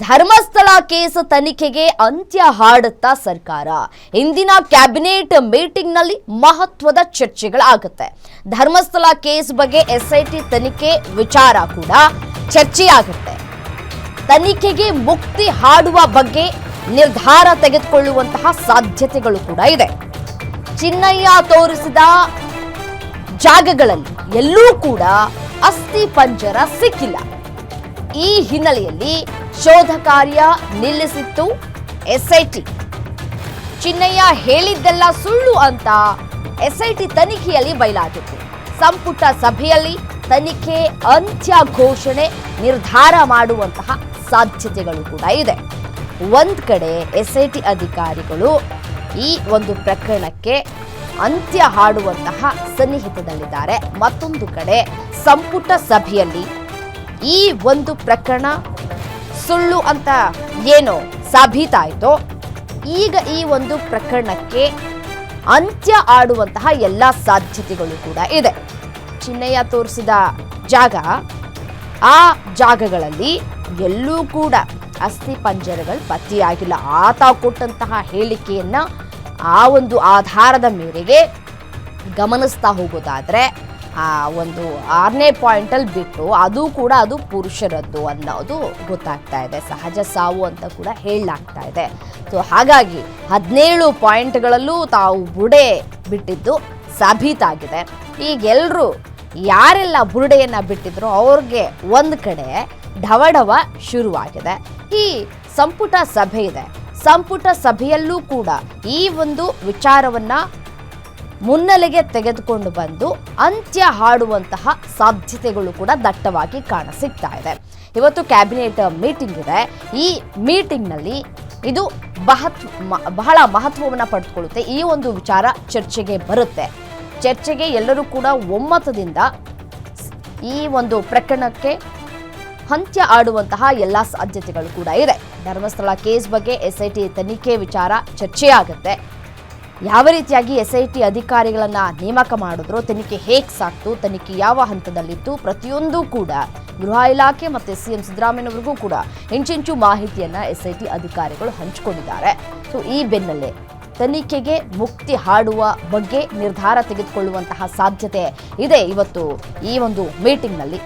Dharmasthala case ತನಿಖೆಗೆ ಅಂತ್ಯ ಹಾಡುತ್ತಾ ಸರ್ಕಾರ. ಇಂದಿನ ಕ್ಯಾಬಿನೆಟ್ ಮೀಟಿಂಗ್ನಲ್ಲಿ ಮಹತ್ವದ ಚರ್ಚೆಗಳಾಗುತ್ತೆ. ಧರ್ಮಸ್ಥಳ ಕೇಸ್ ಬಗ್ಗೆ ಎಸ್ಐಟಿ ತನಿಖೆ ವಿಚಾರ ಕೂಡ ಚರ್ಚೆಯಾಗುತ್ತೆ. ತನಿಖೆಗೆ ಮುಕ್ತಿ ಹಾಡುವ ಬಗ್ಗೆ ನಿರ್ಧಾರ ತೆಗೆದುಕೊಳ್ಳುವಂತಹ ಸಾಧ್ಯತೆಗಳು ಕೂಡ ಇದೆ. ಚಿನ್ನಯ್ಯ ತೋರಿಸಿದ ಜಾಗಗಳಲ್ಲಿ ಎಲ್ಲೂ ಕೂಡ ಅಸ್ಥಿ ಪಂಜರ ಸಿಕ್ಕಿಲ್ಲ. ಈ ಹಿನ್ನೆಲೆಯಲ್ಲಿ ಶೋಧ ಕಾರ್ಯ ನಿಲ್ಲಿಸಿತ್ತು ಎಸ್ಐಟಿ. ಚಿನ್ನಯ್ಯ ಹೇಳಿದ್ದೆಲ್ಲ ಸುಳ್ಳು ಅಂತ ಎಸ್ಐಟಿ ತನಿಖೆಯಲ್ಲಿ ಬಯಲಾಗಿತ್ತು. ಸಂಪುಟ ಸಭೆಯಲ್ಲಿ ತನಿಖೆ ಅಂತ್ಯ ಘೋಷಣೆ ನಿರ್ಧಾರ ಮಾಡುವಂತಹ ಸಾಧ್ಯತೆಗಳು ಕೂಡ ಇದೆ. ಒಂದ್ ಕಡೆ ಎಸ್ಐಟಿ ಅಧಿಕಾರಿಗಳು ಈ ಒಂದು ಪ್ರಕರಣಕ್ಕೆ ಅಂತ್ಯ ಹಾಡುವಂತಹ ಸನ್ನಿಹಿತದಲ್ಲಿದ್ದಾರೆ. ಮತ್ತೊಂದು ಕಡೆ ಸಂಪುಟ ಸಭೆಯಲ್ಲಿ ಈ ಒಂದು ಪ್ರಕರಣ ಸುಳ್ಳು ಅಂತ ಏನು ಸಾಬೀತಾಯಿತೋ, ಈಗ ಈ ಒಂದು ಪ್ರಕರಣಕ್ಕೆ ಅಂತ್ಯ ಆಡುವಂತಹ ಎಲ್ಲ ಸಾಧ್ಯತೆಗಳು ಕೂಡ ಇದೆ. ಚಿನ್ನಯ್ಯ ತೋರಿಸಿದ ಜಾಗ, ಆ ಜಾಗಗಳಲ್ಲಿ ಎಲ್ಲೂ ಕೂಡ ಅಸ್ಥಿ ಪಂಜರಗಳು ಪತ್ತೆಯಾಗಿಲ್ಲ. ಆತ ಕೊಟ್ಟಂತಹ ಹೇಳಿಕೆಯನ್ನ ಆ ಒಂದು ಆಧಾರದ ಮೇರೆಗೆ ಗಮನಿಸ್ತಾ ಹೋಗೋದಾದ್ರೆ ಆ ಒಂದು 6ನೇ ಪಾಯಿಂಟಲ್ಲಿ ಬಿಟ್ಟು ಅದು ಕೂಡ ಅದು ಪುರುಷರದ್ದು ಅನ್ನೋದು ಗೊತ್ತಾಗ್ತಾ ಇದೆ. ಸಹಜ ಸಾವು ಅಂತ ಕೂಡ ಹೇಳಲಾಗ್ತಾ ಇದೆ. ಸೊ ಹಾಗಾಗಿ 17 ಪಾಯಿಂಟ್ಗಳಲ್ಲೂ ತಾವು ಬುಡೆ ಬಿಟ್ಟಿದ್ದು ಸಾಬೀತಾಗಿದೆ. ಈಗೆಲ್ಲರೂ ಯಾರೆಲ್ಲ ಬುರುಡೆಯನ್ನ ಬಿಟ್ಟಿದ್ರು ಅವ್ರಿಗೆ ಒಂದು ಕಡೆ ಢವಢವ ಶುರುವಾಗಿದೆ. ಈ ಸಂಪುಟ ಸಭೆ ಇದೆ. ಸಂಪುಟ ಸಭೆಯಲ್ಲೂ ಕೂಡ ಈ ಒಂದು ವಿಚಾರವನ್ನ ಮುನ್ನೆಲೆಗೆ ತೆಗೆದುಕೊಂಡು ಬಂದು ಅಂತ್ಯ ಹಾಡುವಂತಹ ಸಾಧ್ಯತೆಗಳು ಕೂಡ ದಟ್ಟವಾಗಿ ಕಾಣಸಿಗ್ತಾ ಇದೆ. ಇವತ್ತು ಕ್ಯಾಬಿನೆಟ್ ಮೀಟಿಂಗ್ ಇದೆ. ಈ ಮೀಟಿಂಗ್ನಲ್ಲಿ ಇದು ಬಹಳ ಮಹತ್ವವನ್ನು ಪಡೆದುಕೊಳ್ಳುತ್ತೆ. ಈ ಒಂದು ವಿಚಾರ ಚರ್ಚೆಗೆ ಬರುತ್ತೆ. ಚರ್ಚೆಗೆ ಎಲ್ಲರೂ ಕೂಡ ಒಮ್ಮತದಿಂದ ಈ ಒಂದು ಪ್ರಕರಣಕ್ಕೆ ಅಂತ್ಯ ಆಡುವಂತಹ ಎಲ್ಲ ಸಾಧ್ಯತೆಗಳು ಕೂಡ ಇದೆ. ಧರ್ಮಸ್ಥಳ ಕೇಸ್ ಬಗ್ಗೆ ಎಸ್ಐಟಿ ತನಿಖೆ ವಿಚಾರ ಚರ್ಚೆಯಾಗುತ್ತೆ. ಯಾವ ರೀತಿಯಾಗಿ ಎಸ್ಐಟಿ ಅಧಿಕಾರಿಗಳನ್ನ ನೇಮಕ ಮಾಡಿದ್ರು, ತನಿಖೆ ಹೇಗೆ ಸಾಕ್ತು, ತನಿಖೆ ಯಾವ ಹಂತದಲ್ಲಿತ್ತು, ಪ್ರತಿಯೊಂದು ಕೂಡ ಗೃಹ ಇಲಾಖೆ ಮತ್ತು ಸಿಎಂ ಸಿದ್ದರಾಮಯ್ಯನವರಿಗೂ ಕೂಡ ಇಂಚಿಂಚು ಮಾಹಿತಿಯನ್ನ ಎಸ್ಐಟಿ ಅಧಿಕಾರಿಗಳು ಹಂಚಿಕೊಂಡಿದ್ದಾರೆ. ಸೊ ಈ ಬೆನ್ನಲ್ಲೇ ತನಿಖೆಗೆ ಮುಕ್ತಿ ಹಾಡುವ ಬಗ್ಗೆ ನಿರ್ಧಾರ ತೆಗೆದುಕೊಳ್ಳುವಂತಹ ಸಾಧ್ಯತೆ ಇದೆ ಇವತ್ತು ಈ ಒಂದು ಮೀಟಿಂಗ್ನಲ್ಲಿ.